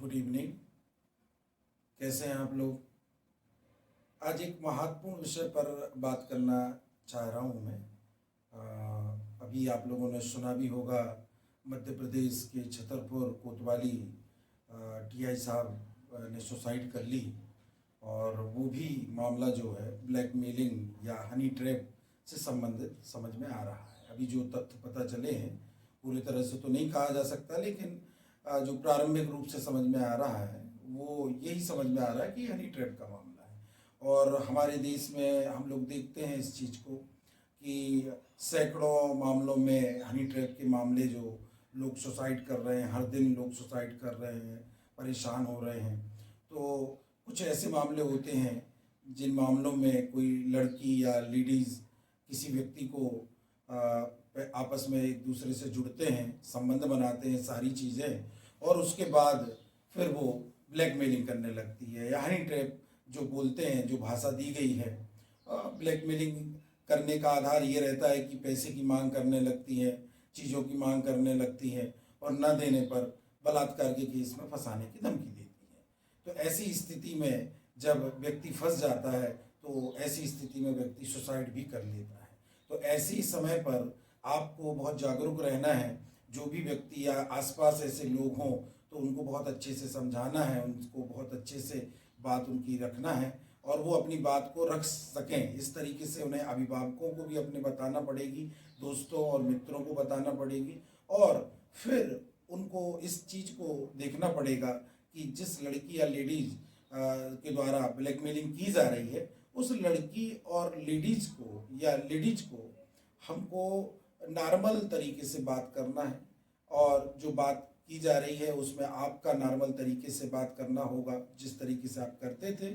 Good evening. कैसे हैं आप लोग? आज एक महत्वपूर्ण विषय पर बात करना चाह रहा हूँ मैं। अभी आप लोगों ने सुना भी होगा, मध्य प्रदेश के छतरपुर कोतवाली टीआई साहब ने सुसाइड कर ली। और वो भी मामला जो है ब्लैकमेलिंग या हनी ट्रैप से संबंधित समझ में आ रहा है। अभी जो तथ्य पता चले हैं, पूरी तरह से तो नहीं कहा जा सकता, लेकिन जो प्रारंभिक रूप से समझ में आ रहा है वो यही समझ में आ रहा है कि हनी ट्रैप का मामला है। और हमारे देश में हम लोग देखते हैं इस चीज़ को कि सैकड़ों मामलों में हनी ट्रैप के मामले जो लोग सुसाइड कर रहे हैं, हर दिन लोग सुसाइड कर रहे हैं, परेशान हो रहे हैं। तो कुछ ऐसे मामले होते हैं जिन मामलों में कोई लड़की या लेडीज़ किसी व्यक्ति को आपस में एक दूसरे से जुड़ते हैं, संबंध बनाते हैं, सारी चीज़ें, और उसके बाद फिर वो ब्लैकमेलिंग करने लगती है या हनी ट्रैप जो बोलते हैं, जो भाषा दी गई है। ब्लैकमेलिंग करने का आधार ये रहता है कि पैसे की मांग करने लगती है, चीज़ों की मांग करने लगती है, और न देने पर बलात्कार के केस में फंसाने की धमकी देती है। तो ऐसी स्थिति में जब व्यक्ति फंस जाता है तो ऐसी स्थिति में व्यक्ति सुसाइड भी कर लेता है। तो ऐसे समय पर आपको बहुत जागरूक रहना है। जो भी व्यक्ति या आसपास ऐसे लोग हों तो उनको बहुत अच्छे से समझाना है, उनको बहुत अच्छे से बात उनकी रखना है, और वो अपनी बात को रख सकें। इस तरीके से उन्हें अभिभावकों को भी अपने बताना पड़ेगी, दोस्तों और मित्रों को बताना पड़ेगी, और फिर उनको इस चीज़ को देखना पड़ेगा कि जिस लड़की या लेडीज़ के द्वारा ब्लैकमेलिंग की जा रही है, उस लड़की और लेडीज़ को या लेडीज़ को हमको नॉर्मल तरीके से बात करना है, और जो बात की जा रही है उसमें आपका नॉर्मल तरीके से बात करना होगा जिस तरीके से आप करते थे।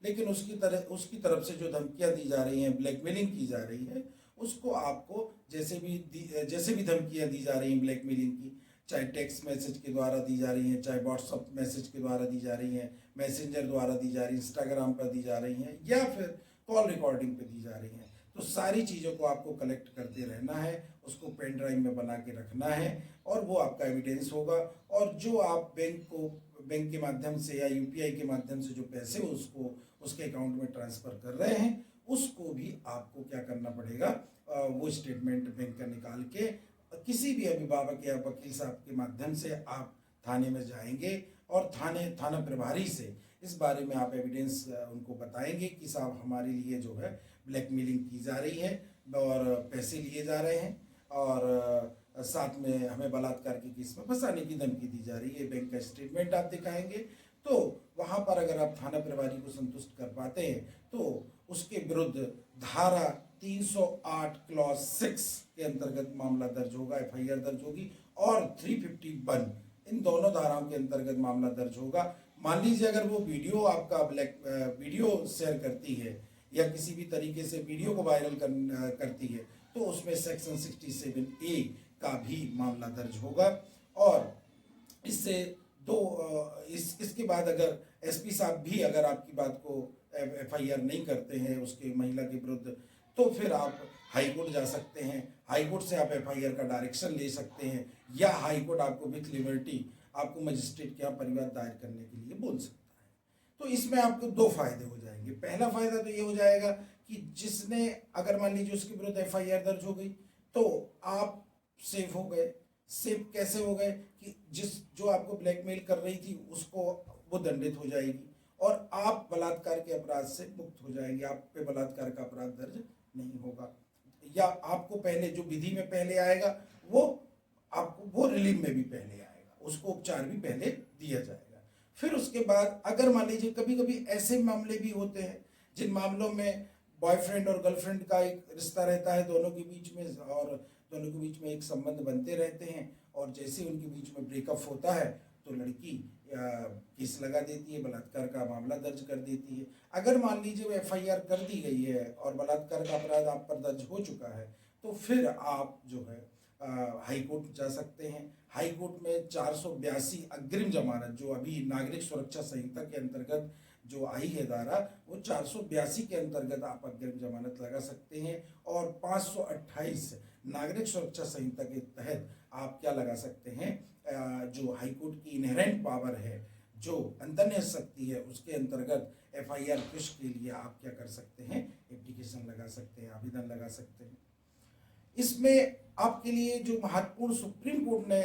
लेकिन उसकी तरफ से जो धमकियां दी जा रही हैं, ब्लैकमेलिंग की जा रही है, उसको आपको जैसे भी धमकियां दी जा रही हैं ब्लैकमेलिंग की, चाहे टेक्स्ट मैसेज के द्वारा दी जा रही हैं, चाहे व्हाट्सअप मैसेज के द्वारा दी जा रही हैं, मैसेंजर द्वारा दी जा रही हैं, इंस्टाग्राम पर दी जा रही हैं, या फिर कॉल रिकॉर्डिंग पर दी जा रही हैं, तो सारी चीज़ों को आपको कलेक्ट करते रहना है, उसको पेन ड्राइव में बना के रखना है, और वो आपका एविडेंस होगा। और जो आप बैंक के माध्यम से या यूपीआई के माध्यम से जो पैसे उसको उसके अकाउंट में ट्रांसफ़र कर रहे हैं, उसको भी आपको क्या करना पड़ेगा, वो स्टेटमेंट बैंक का निकाल के किसी भी अभिभावक या वकील साहब के माध्यम से आप थाने में जाएंगे, और थाना प्रभारी से इस बारे में आप एविडेंस उनको बताएंगे कि साहब हमारे लिए जो है ब्लैकमेलिंग की जा रही है और पैसे लिए जा रहे हैं, और साथ में हमें बलात्कार के केस में फंसाने की धमकी दी जा रही है। बैंक का स्टेटमेंट आप दिखाएंगे, तो वहाँ पर अगर आप थाना प्रभारी को संतुष्ट कर पाते हैं तो उसके विरुद्ध धारा 308 क्लॉज 6 के अंतर्गत मामला दर्ज होगा, एफआईआर दर्ज होगी, और 351 इन दोनों धाराओं के अंतर्गत मामला दर्ज होगा। मान लीजिए अगर वो वीडियो आपका वीडियो शेयर करती है या किसी भी तरीके से वीडियो को वायरल करती है, तो उसमें सेक्शन 67A का भी मामला दर्ज होगा। और इससे इसके बाद अगर एसपी साहब भी अगर आपकी बात को एफआईआर नहीं करते हैं उसके महिला के विरुद्ध, तो फिर आप हाई कोर्ट जा सकते हैं। हाई कोर्ट से आप एफआईआर का डायरेक्शन ले सकते हैं, या हाई कोर्ट आपको विथ लिबर्टी आपको मजिस्ट्रेट के यहाँ परिवाद दायर करने के लिए बोल सकता है। तो इसमें आपको दो फायदे हो जाएंगे। पहला फायदा तो ये हो जाएगा कि जिसने अगर मान लीजिए उसके विरुद्ध एफआईआर दर्ज हो गई तो आप सेफ हो गए। सेफ कैसे हो गए कि जो आपको ब्लैकमेल कर रही थी उसको वो दंडित हो जाएगी, और आप बलात्कार के अपराध से मुक्त हो जाएंगे। आप पे बलात्कार का अपराध दर्ज नहीं होगा, या आपको पहले जो विधि में पहले आएगा वो आपको वो रिलीव में भी पहले आएगा, उसको उपचार भी पहले दिया जाएगा। फिर उसके बाद अगर मान लीजिए कभी कभी ऐसे मामले भी होते हैं जिन मामलों में बॉयफ्रेंड और गर्लफ्रेंड का एक रिश्ता रहता है दोनों के बीच में, और दोनों के बीच में एक संबंध बनते रहते हैं, और जैसे उनके बीच में ब्रेकअप होता है तो लड़की केस लगा देती है, बलात्कार का मामला दर्ज कर देती है। अगर मान लीजिए वो एफआईआर कर दी गई है और बलात्कार का अपराध आप पर दर्ज हो चुका है, तो फिर आप जो है हाई कोर्ट जा सकते हैं। हाई कोर्ट में 482 अग्रिम जमानत, जो अभी नागरिक सुरक्षा संहिता के अंतर्गत जो आई है धारा, वो 482 के अंतर्गत आप अग्रिम जमानत लगा सकते हैं, और 528 नागरिक सुरक्षा संहिता के तहत आप क्या लगा सकते हैं, जो हाईकोर्ट की इनहेरेंट पावर है जो अंतर्निहित शक्ति है उसके अंतर्गत एफआईआर क्विश के लिए आप क्या कर सकते हैं, एप्लीकेशन लगा सकते हैं, आवेदन लगा सकते हैं। इसमें आपके लिए जो महत्वपूर्ण सुप्रीम कोर्ट ने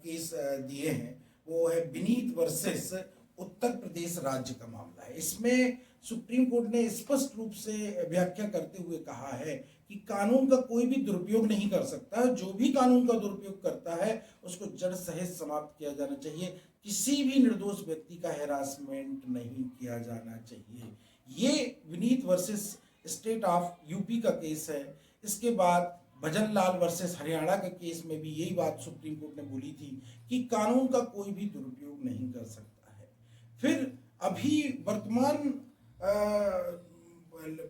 केस दिए हैं वो है विनीत वर्सेस उत्तर प्रदेश राज्य का मामला है। इसमें सुप्रीम कोर्ट ने स्पष्ट रूप से व्याख्या करते हुए कहा है कि कानून का कोई भी दुरुपयोग नहीं कर सकता, जो भी कानून का दुरुपयोग करता है उसको जड़ सहित समाप्त किया जाना चाहिए, किसी भी निर्दोष व्यक्ति का हैरासमेंट नहीं किया जाना चाहिए। ये Vineet versus state of UP का केस है। इसके बाद भजन लाल वर्सेस हरियाणा के केस में भी यही बात सुप्रीम कोर्ट ने बोली थी कि कानून का कोई भी दुरुपयोग नहीं कर सकता है। फिर अभी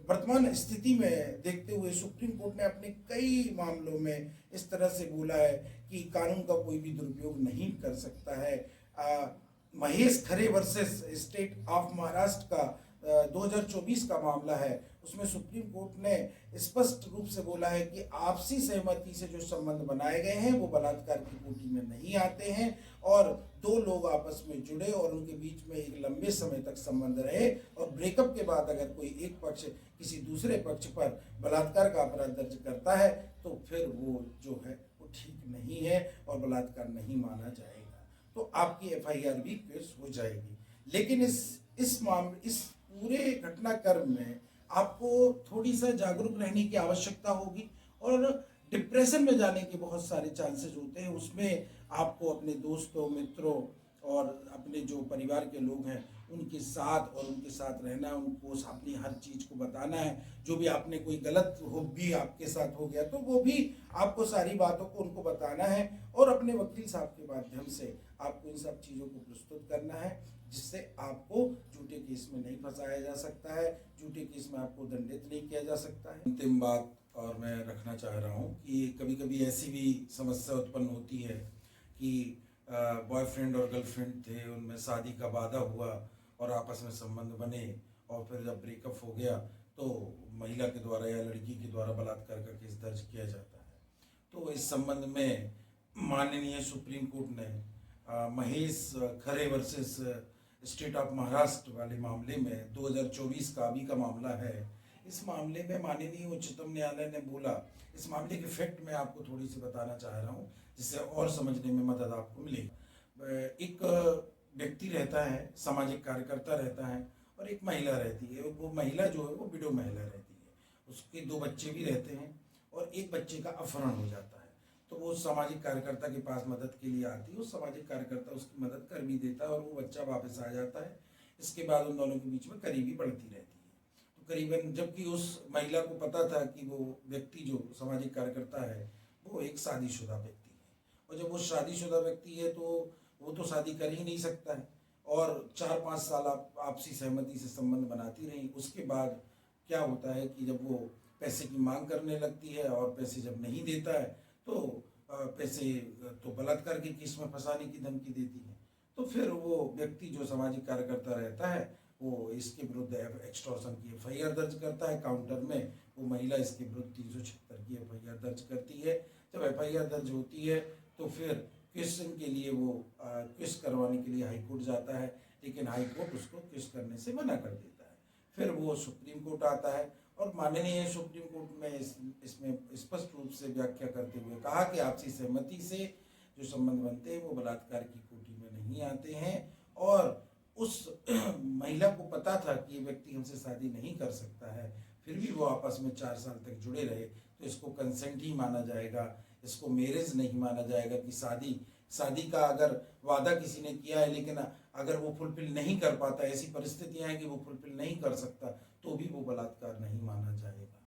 वर्तमान स्थिति में देखते हुए सुप्रीम कोर्ट ने अपने कई मामलों में इस तरह से बोला है कि कानून का कोई भी दुरुपयोग नहीं कर सकता है। महेश खरे वर्सेस स्टेट ऑफ महाराष्ट्र का 2024 का मामला है, उसमें सुप्रीम कोर्ट ने स्पष्ट रूप से बोला है कि आपसी सहमति से जो संबंध बनाए गए हैं वो बलात्कार की कोटि में नहीं आते हैं, और दो लोग आपस में जुड़े और उनके बीच में एक लंबे समय तक संबंध रहे और ब्रेकअप के बाद अगर कोई एक पक्ष किसी दूसरे पक्ष पर बलात्कार का अपराध दर्ज करता है तो फिर वो जो है वो ठीक नहीं है और बलात्कार नहीं माना जाएगा, तो आपकी एफआईआर भी केस हो जाएगी। लेकिन इस पूरे घटनाक्रम में आपको थोड़ी सा जागरूक रहने की आवश्यकता होगी, और डिप्रेशन में जाने के बहुत सारे चांसेस होते हैं। उसमें आपको अपने दोस्तों, मित्रों और अपने जो परिवार के लोग हैं उनके साथ रहना, उनको अपनी हर चीज़ को बताना है। जो भी आपने कोई गलत हो भी आपके साथ हो गया तो वो भी आपको सारी बातों को उनको बताना है, और अपने वकील साहब के माध्यम से आपको इन सब चीज़ों को प्रस्तुत करना है, जिससे आपको झूठे केस में नहीं फंसाया जा सकता है, झूठे केस में आपको दंडित नहीं किया जा सकता है। अंतिम बात और मैं रखना चाह रहा हूँ कि कभी कभी ऐसी भी समस्या उत्पन्न होती है कि बॉयफ्रेंड और गर्लफ्रेंड थे, उनमें शादी का वादा हुआ और आपस में संबंध बने, और फिर जब ब्रेकअप हो गया तो महिला के द्वारा या लड़की के द्वारा बलात्कार का केस दर्ज किया जाता है। तो इस संबंध में माननीय सुप्रीम कोर्ट ने महेश खरे वर्सेस स्टेट ऑफ महाराष्ट्र वाले मामले में 2024 का अभी का मामला है, इस मामले में माननीय उच्चतम न्यायालय ने बोला, इस मामले के फैक्ट मैं आपको थोड़ी सी बताना चाह रहा हूँ जिससे और समझने में मदद आपको मिलेगी। एक व्यक्ति रहता है, सामाजिक कार्यकर्ता रहता है, और एक महिला रहती है। वो महिला जो है वो विडो महिला रहती है, उसके 2 बच्चे भी रहते हैं और एक बच्चे का अपहरण हो जाता है। तो वो सामाजिक कार्यकर्ता के पास मदद के लिए आती है, उस सामाजिक कार्यकर्ता उसकी मदद कर भी देता है और वो बच्चा वापस आ जाता है। इसके बाद उन दोनों के बीच में करीबी बढ़ती रहती है। तो करीबन जबकि उस महिला को पता था कि वो व्यक्ति जो सामाजिक कार्यकर्ता है वो एक शादीशुदा व्यक्ति है, और जब वो शादीशुदा व्यक्ति है तो वो तो शादी कर ही नहीं सकता है, और 4-5 साल आपसी सहमति से संबंध बनाती रही। उसके बाद क्या होता है कि जब वो पैसे की मांग करने लगती है और पैसे जब नहीं देता है तो पैसे तो बलात्कार के केस में फंसाने की धमकी देती है। तो फिर वो व्यक्ति जो सामाजिक कार्यकर्ता रहता है वो इसके विरुद्ध एक्सटॉर्शन की एफआईआर दर्ज करता है। काउंटर में वो महिला इसके विरुद्ध 376 की एफआईआर दर्ज करती है। जब एफआईआर दर्ज होती है तो फिर क्वेश्चन के लिए वो क्वेश्चन करवाने के लिए हाईकोर्ट जाता है, लेकिन हाईकोर्ट उसको क्वेश्चन करने से मना कर देता है। फिर वो सुप्रीम कोर्ट आता है और माननीय सुप्रीम कोर्ट में इसमें स्पष्ट रूप से व्याख्या करते हुए कहा कि आपसी सहमति से जो संबंध बनते हैं वो बलात्कार की कोटि में नहीं आते हैं, और उस महिला को पता था कि ये व्यक्ति हमसे शादी नहीं कर सकता है, फिर भी वो आपस में 4 साल तक जुड़े रहे, तो इसको कंसेंट ही माना जाएगा, इसको मैरिज नहीं माना जाएगा। कि शादी का अगर वादा किसी ने किया है लेकिन अगर वो फुलफिल नहीं कर पाता, ऐसी परिस्थितियां हैं कि वो फुलफिल नहीं कर सकता, तो भी वो बलात्कार नहीं माना जाएगा।